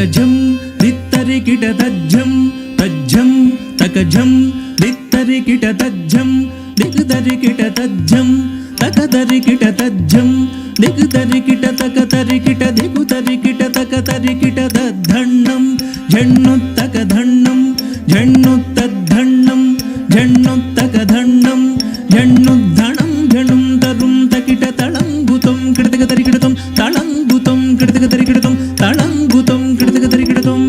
తకజం దిత్తరికిట తజ్జం తజ్జం తకజం దిత్తరికిట తజ్జం దిగదరికిట తజ్జం తకదరికిట తజ్జం దిగదరికిట తకదరికిట దిగుదరికిట తకదరికిట దద్ధన్నం జన్నుత్తకధన్నం జన్నుత్తద్ధన్నం జన్నుత్తకధన్నం జన్నుద్ధణం జనుం తరుం తకిట తళంగుతం కిడతకదరికిడతం తళంగుతం కిడతకదరికిడతం తళంగుతం కిడతకదరికిడతం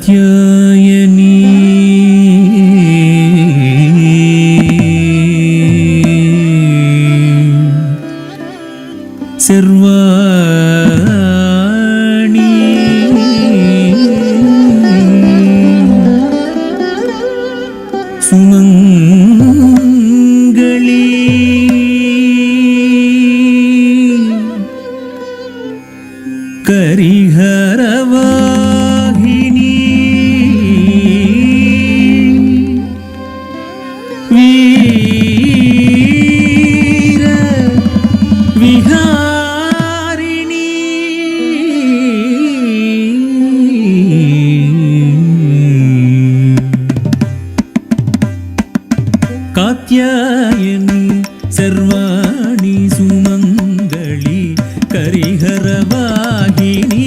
కాత్యాయని सर्वाणि सुमंगली करिहरवाहिनी वीर विहारिणी कात्यायनी सर्वाणि सुमंगली करिहरवाहिनी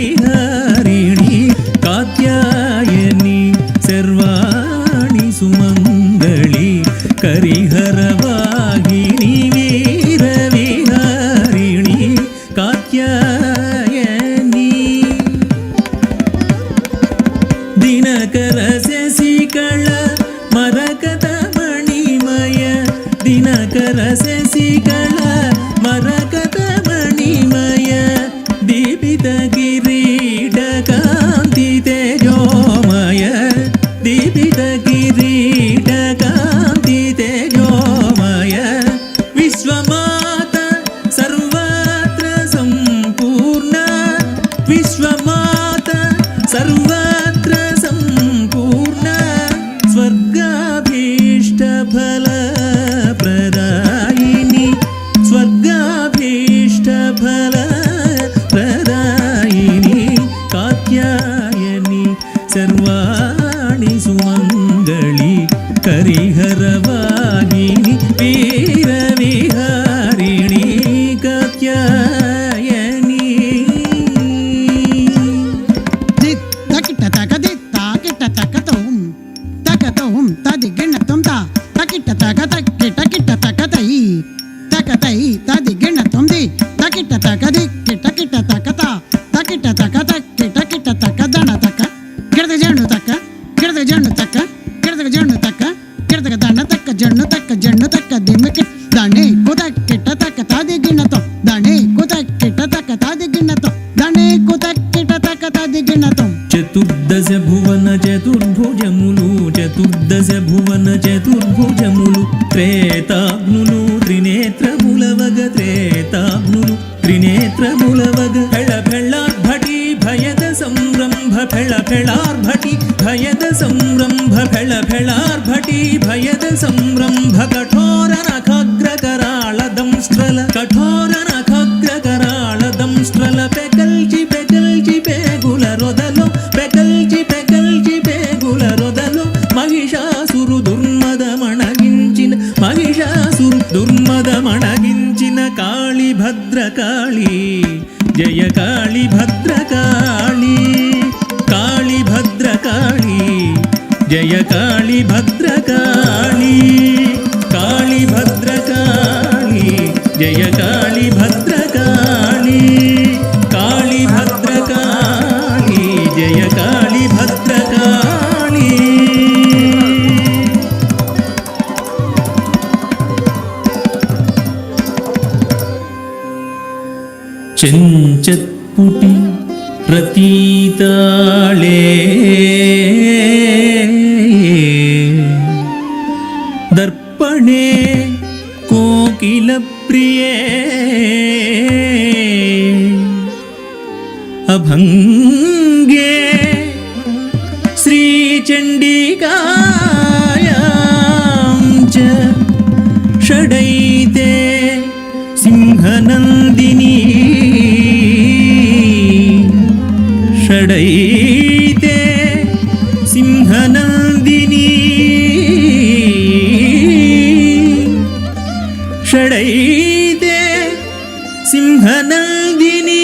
वीरविहारिणी कात्यायनी सर्वाणि सुमंगली करिहरवाहिनी वीरविहारिणी कात्यायनी दिनकर शशिकल मरकत मणिमय दिनकर शशिकल मरकत मणिमय दीपित किरीट कांति तेजोमय दीपित किरीट कांति तेजोमय विश्वमाता सर्वत्र संपूर्ण विश्वमाता सर्वत्र संपूर्ण स्वर्गाभीष्ट फल प्रदायिनी स्वर्गाभीष्ट फल प्रदायिनी कात्यायनी सर्वाणि सुमंगली करिहरवाहिनी वीरविहारिणी कात्यायनी तकिट तकदित्ता किट तकतों तदिगिणतों ता तकिट तकतकिट किट तकतई तकतई तदिगिणतों दी तकिट तकदि किट किट तकता तकिट तकतकिट किट तकदण तक गिरद जण्णु तक गिरद जण्णु तक गिरद जण्णु तक गिरद दण तक जण्णु तक दिमकिट दाणे कुतक किट तक तदिगिणतों दाणे कुतक किट तक तदिगिणतों दाणे कुतक किट तक तदिगिणतों चतुर्दश भुवन चतुर्भुजमुलु चतुर्दश भुवन चतुर्भुजमुलु त्रेताग्नुलु त्रिनेत्रमुलवग त्रेताग्नुलु त्रिनेत्रमुलवग फेळ फेळार्भटी भयद संरंभ फेळ फेळार्भटी भयद संरंभ फेळ फेळार्भटी भयद संरंभ कठोर नखग्रकराळ दंष्ट्रल कठोर नखग्रकराळ दंष्ट्रल पेकल्चि पेकल्चि पेगुल रोदलो पेकल्चि पेकल्चि पेगुल रोदलो महिषासुरु दुर्मद मणगिंचिन महिषासुरु दुर्मद मणगिंचिन काळी भद्रकाळी जय काळी भद्रकाळी काळी भद्रकाळी जय काळी भद्रकाळी काळी भद्रकाळी जय काळी भद्रकाळी काळी भद्रकाळी जय काळी भद्रकाळी चंचत्पुटी प्रतीताळे दर्पणे कोकिलप्रिये अभंगे श्री चण्डिकायां च षडैते सिंहनन्दिनी षडैते सिंहनन्दिनी षडैते सिंहनन्दिनी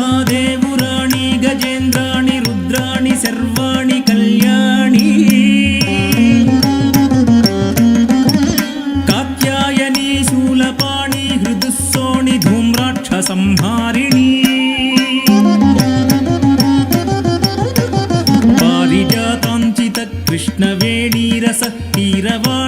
श्रीमन्महादेवुराणि गजेन्द्राणि रुद्राणि सर्वाणि कल्याणी कात्यायनी शूलपाणि हृदुस्सोणि धूम्राक्षसंहारिणी విరస తీరవా